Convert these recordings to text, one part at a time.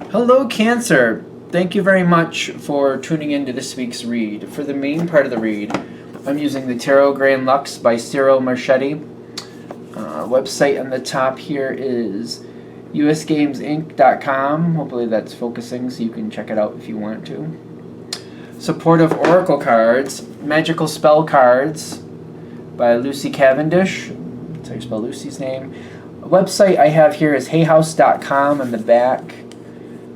Hello, Cancer. Thank you very much for tuning in to this week's read. For the main part of the read, I'm using the Tarot Grand Lux by Cyril Marchetti. Website on the top here is usgamesinc.com. Hopefully that's focusing so you can check it out if you want to. Supportive Oracle cards, Magical Spell cards by Lucy Cavendish. That's how you spell Lucy's name. A website I have here is hayhouse.com on the back.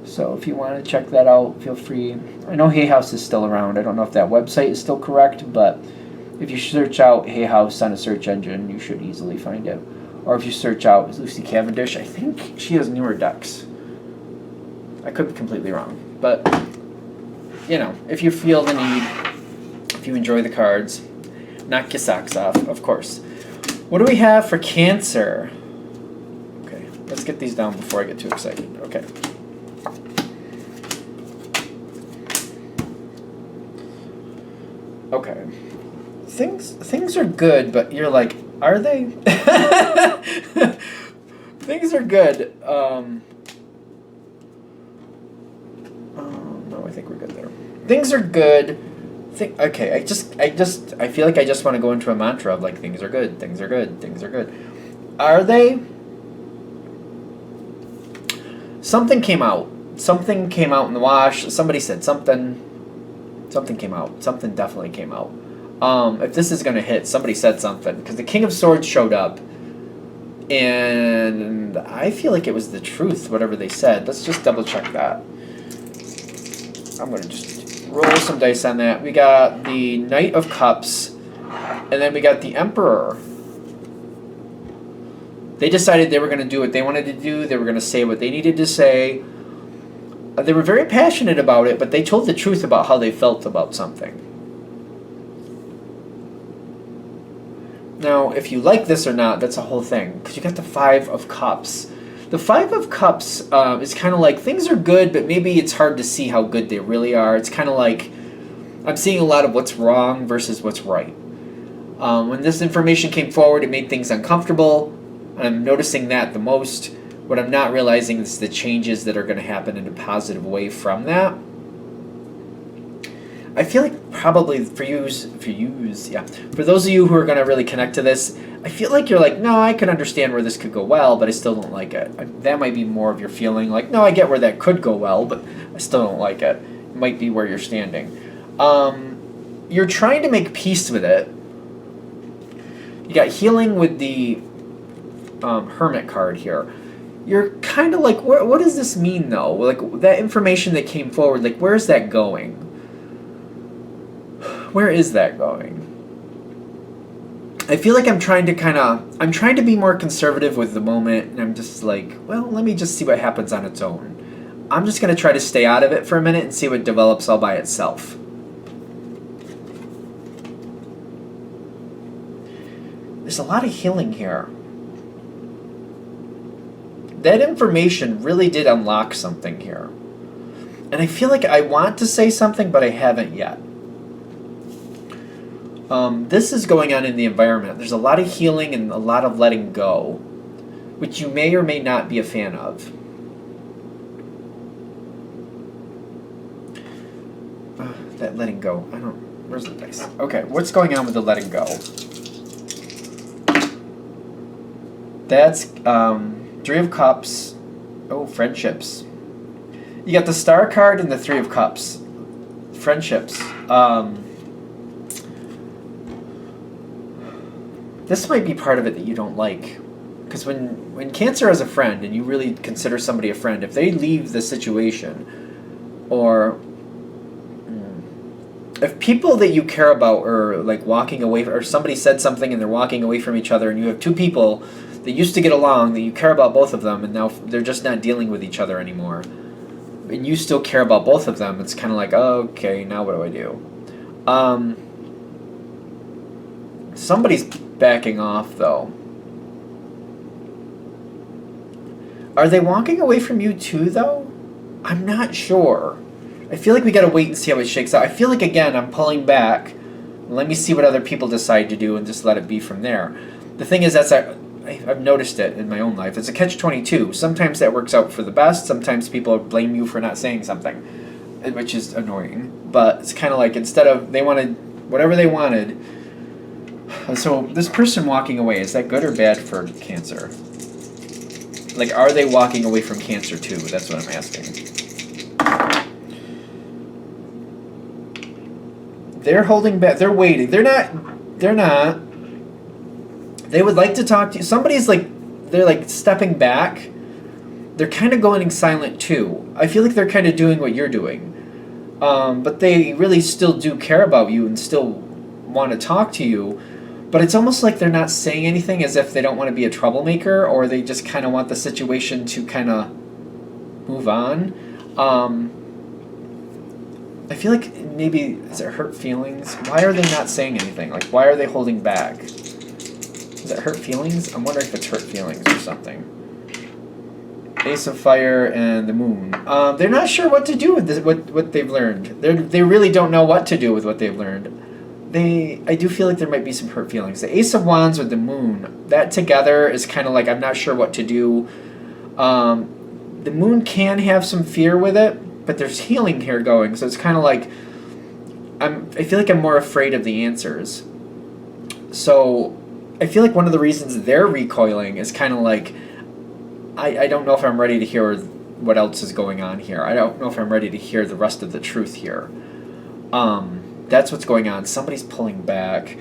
So if you want to check that out, feel free. I know Hay House is still around. I don't know if that website is still correct, but if you search out Hay House on a search engine, you should easily find it. Or if you search out Lucy Cavendish, I think she has newer decks. I could be completely wrong. But, you know, if you feel the need, if you enjoy the cards, knock your socks off, of course. What do we have for Cancer? Okay, let's get these down before I get too excited. Okay. Okay. Things are good, but you're like, are they? Things are good. No, I think we're good there. Things are good. Okay, I feel like I just want to go into a mantra of like, things are good, things are good, things are good. Are they? Something came out. Something came out in the wash. Somebody said something. Something came out. Something definitely came out. If this is going to hit, somebody said something. Because the King of Swords showed up. And I feel like it was the truth, whatever they said. Let's just double check that. I'm going to just roll some dice on that. We got the Knight of Cups. And then we got the Emperor. They decided they were going to do what they wanted to do. They were going to say what they needed to say. They were very passionate about it, but they told the truth about how they felt about something. Now, if you like this or not, that's a whole thing. Because you got the Five of Cups. The Five of Cups is kind of like, things are good, but maybe it's hard to see how good they really are. It's kind of like, I'm seeing a lot of what's wrong versus what's right. When this information came forward, it made things uncomfortable. And I'm noticing that the most. What I'm not realizing is the changes that are going to happen in a positive way from that. I feel like probably for those of you who are going to really connect to this, I feel like you're like, no, I can understand where this could go well, but I still don't like it. That might be more of your feeling, like, no, I get where that could go well, but I still don't like it. It might be where you're standing. You're trying to make peace with it. You got healing with the Hermit card here. You're kind of like, what does this mean, though? Like, that information that came forward, like, where's that going? Where is that going? I feel like I'm trying to be more conservative with the moment, and I'm just like, well, let me just see what happens on its own. I'm just going to try to stay out of it for a minute and see what develops all by itself. There's a lot of healing here. That information really did unlock something here. And I feel like I want to say something, but I haven't yet. This is going on in the environment. There's a lot of healing and a lot of letting go, which you may or may not be a fan of. That letting go. Where's the dice? Okay, what's going on with the letting go? That's, Three of Cups. Oh, friendships. You got the Star card and the Three of Cups. Friendships. This might be part of it that you don't like. Because when Cancer has a friend, and you really consider somebody a friend, if they leave the situation, or if people that you care about are like walking away, or somebody said something and they're walking away from each other, and you have two people that used to get along, that you care about both of them, and now they're just not dealing with each other anymore, and you still care about both of them, it's kind of like, oh, okay, now what do I do? Somebody's backing off, though. Are they walking away from you too, though? I'm not sure. I feel like we gotta wait and see how it shakes out. I feel like, again, I'm pulling back. Let me see what other people decide to do and just let it be from there. The thing is, I've noticed it in my own life. It's a catch-22. Sometimes that works out for the best. Sometimes people blame you for not saying something, which is annoying. But it's kind of like instead of they wanted whatever they wanted. So this person walking away, is that good or bad for Cancer? Like, are they walking away from Cancer too? That's what I'm asking. They're holding back. They're waiting. They're not. They would like to talk to you. Somebody's like, they're like stepping back. They're kind of going silent too. I feel like they're kind of doing what you're doing. But they really still do care about you and still want to talk to you. But it's almost like they're not saying anything, as if they don't want to be a troublemaker, or they just kind of want the situation to kind of move on. I feel like maybe, is it hurt feelings? Why are they not saying anything? Like, why are they holding back? Is it hurt feelings? I'm wondering if it's hurt feelings or something. Ace of Fire and the Moon. They're not sure what to do with this, what they've learned. They really don't know what to do with what they've learned. I do feel like there might be some hurt feelings. The Ace of Wands with the Moon, that together is kind of like, I'm not sure what to do. The Moon can have some fear with it, but there's healing here going, so it's kind of like, I feel like I'm more afraid of the answers. So I feel like one of the reasons they're recoiling is kind of like, I don't know if I'm ready to hear what else is going on here. I don't know if I'm ready to hear the rest of the truth here. That's what's going on. Somebody's pulling back.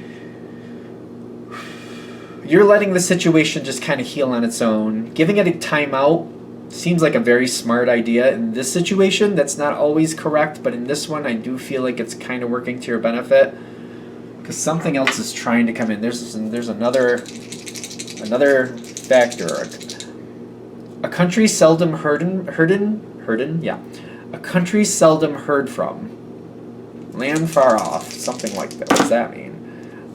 You're letting the situation just kind of heal on its own. Giving it a timeout seems like a very smart idea in this situation. That's not always correct, but in this one, I do feel like it's kind of working to your benefit, because something else is trying to come in. There's another factor. A country seldom heard. Yeah, a country seldom heard from. Land far off, something like that. What does that mean?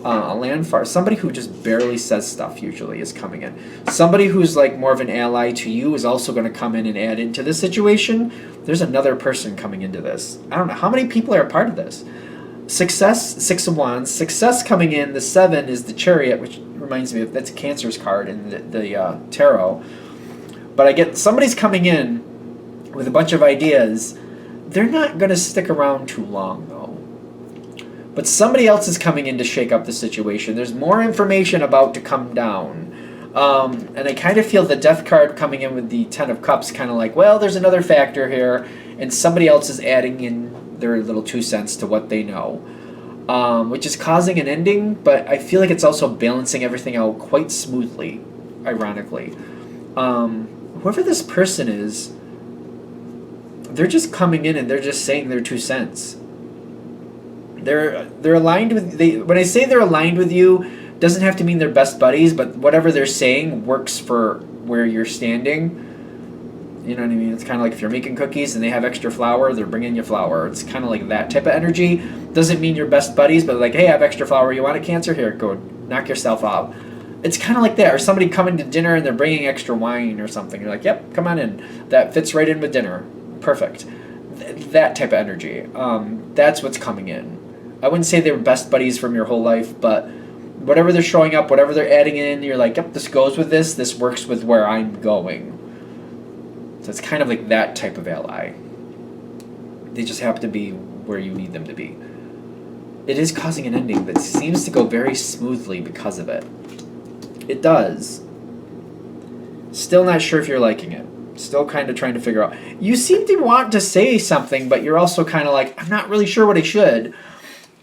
A land far, somebody who just barely says stuff usually is coming in. Somebody who's like more of an ally to you is also going to come in and add into this situation. There's another person coming into this. I don't know how many people are a part of this. Success, Six of Wands. Success coming in. The 7 is the Chariot, which reminds me of, that's a Cancer's card in the tarot. But I get somebody's coming in with a bunch of ideas. They're not going to stick around too long, though. But somebody else is coming in to shake up the situation. There's more information about to come down. And I kind of feel the Death card coming in with the 10 of Cups kind of like, well, there's another factor here. And somebody else is adding in their little 2 cents to what they know. Which is causing an ending, but I feel like it's also balancing everything out quite smoothly, ironically. Whoever this person is, they're just coming in and they're just saying their 2 cents. They're aligned with when I say they're aligned with you, doesn't have to mean they're best buddies, but whatever they're saying works for where you're standing. You know what I mean? It's kind of like if you're making cookies and they have extra flour, they're bringing you flour. It's kind of like that type of energy. Doesn't mean you're best buddies, but like, hey, I have extra flour. You want a Cancer? Here, go knock yourself out. It's kind of like that. Or somebody coming to dinner and they're bringing extra wine or something. You're like, yep, come on in. That fits right in with dinner. Perfect. That type of energy. That's what's coming in. I wouldn't say they were best buddies from your whole life, but whatever they're showing up, whatever they're adding in, you're like, yep, this goes with this. This works with where I'm going. So it's kind of like that type of ally. They just happen to be where you need them to be. It is causing an ending that seems to go very smoothly because of it. It does. Still not sure if you're liking it. Still kind of trying to figure out. You seem to want to say something, but you're also kind of like, I'm not really sure what I should.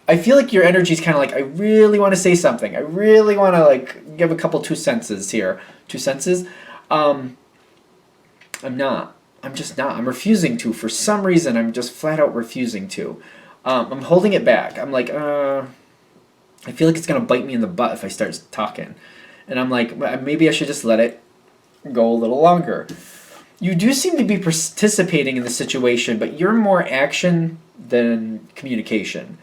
I feel like your energy is kind of like, I really want to say something. I really want to like give a couple 2 senses here. 2 senses? I'm not. I'm just not. I'm refusing to. For some reason, I'm just flat out refusing to. I'm holding it back. I'm like, I feel like it's going to bite me in the butt if I start talking. And I'm like, maybe I should just let it go a little longer. You do seem to be participating in the situation, but you're more action than communication.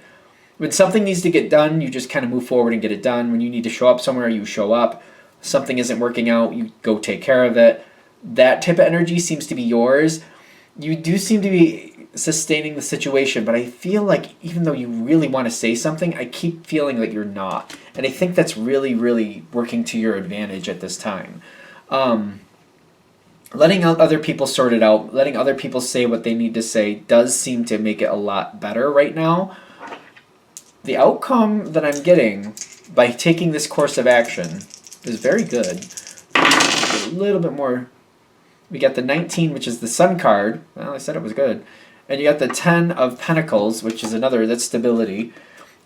When something needs to get done, you just kind of move forward and get it done. When you need to show up somewhere, you show up. Something isn't working out, you go take care of it. That type of energy seems to be yours. You do seem to be sustaining the situation, but I feel like even though you really want to say something, I keep feeling that you're not. And I think that's really, really working to your advantage at this time. Letting other people sort it out, letting other people say what they need to say does seem to make it a lot better right now. The outcome that I'm getting by taking this course of action is very good. A little bit more. We got the 19, which is the Sun card. Well, I said it was good. And you got the 10 of Pentacles, which is another, that's stability.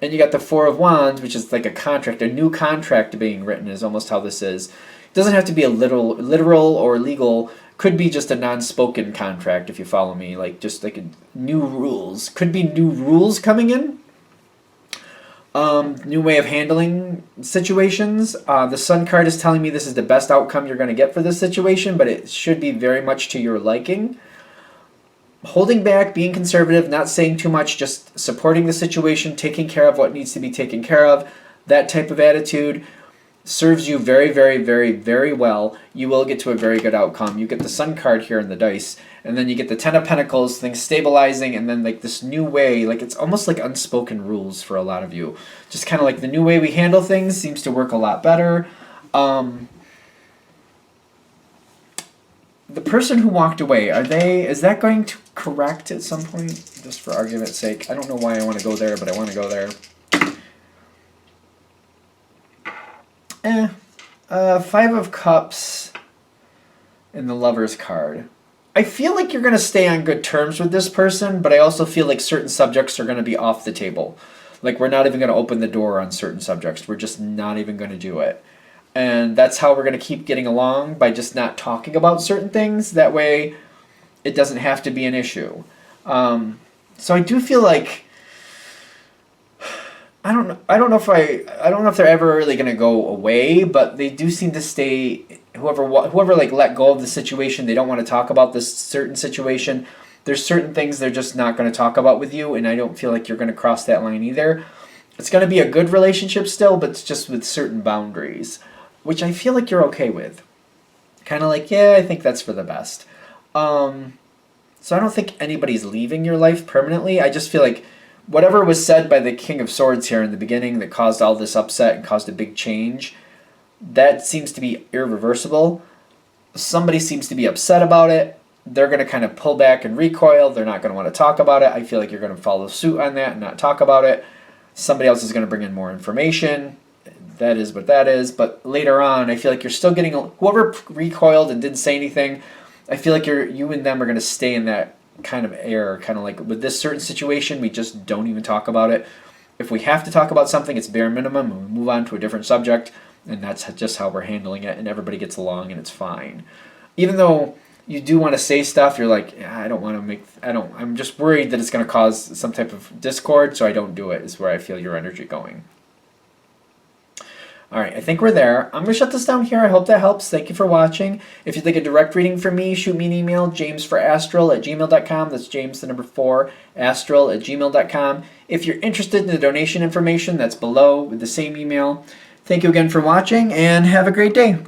And you got the 4 of Wands, which is like a contract, a new contract being written is almost how this is. It doesn't have to be a literal or legal. Could be just a non-spoken contract, if you follow me. Like just like new rules. Could be new rules coming in. New way of handling situations. The Sun card is telling me this is the best outcome you're going to get for this situation, but it should be very much to your liking. Holding back, being conservative, not saying too much, just supporting the situation, taking care of what needs to be taken care of. That type of attitude serves you very, very, very, very well. You will get to a very good outcome. You get the Sun card here in the dice, and then you get the 10 of Pentacles, things stabilizing, and then like this new way, like it's almost like unspoken rules for a lot of you. Just kind of like the new way we handle things seems to work a lot better. The person who walked away, is that going to correct at some point? Just for argument's sake. I don't know why I want to go there, but I want to go there. 5 of Cups and the Lover's card. I feel like you're going to stay on good terms with this person, but I also feel like certain subjects are going to be off the table. Like we're not even going to open the door on certain subjects. We're just not even going to do it. And that's how we're going to keep getting along, by just not talking about certain things. That way it doesn't have to be an issue. So I do feel like I don't know if they're ever really going to go away, but they do seem to stay. Whoever like let go of the situation, they don't want to talk about this certain situation. There's certain things they're just not going to talk about with you, and I don't feel like you're going to cross that line either. It's going to be a good relationship still, but it's just with certain boundaries, which I feel like you're okay with. Kind of like, yeah, I think that's for the best. So I don't think anybody's leaving your life permanently. I just feel like whatever was said by the King of Swords here in the beginning that caused all this upset and caused a big change, that seems to be irreversible. Somebody seems to be upset about it. They're going to kind of pull back and recoil. They're not going to want to talk about it. I feel like you're going to follow suit on that and not talk about it. Somebody else is going to bring in more information. That is what that is. But later on, I feel like you're still getting... Whoever recoiled and didn't say anything, I feel like you and them are going to stay in that kind of air. Kind of like with this certain situation, we just don't even talk about it. If we have to talk about something, it's bare minimum, and we move on to a different subject. And that's just how we're handling it, and everybody gets along, and it's fine. Even though you do want to say stuff, you're like, I'm just worried that it's going to cause some type of discord, so I don't do it, is where I feel your energy going. Alright, I think we're there. I'm going to shut this down here. I hope that helps. Thank you for watching. If you'd like a direct reading from me, shoot me an email, jamesforastral@gmail.com. That's James, the number 4, astral@gmail.com. If you're interested in the donation information, that's below with the same email. Thank you again for watching, and have a great day.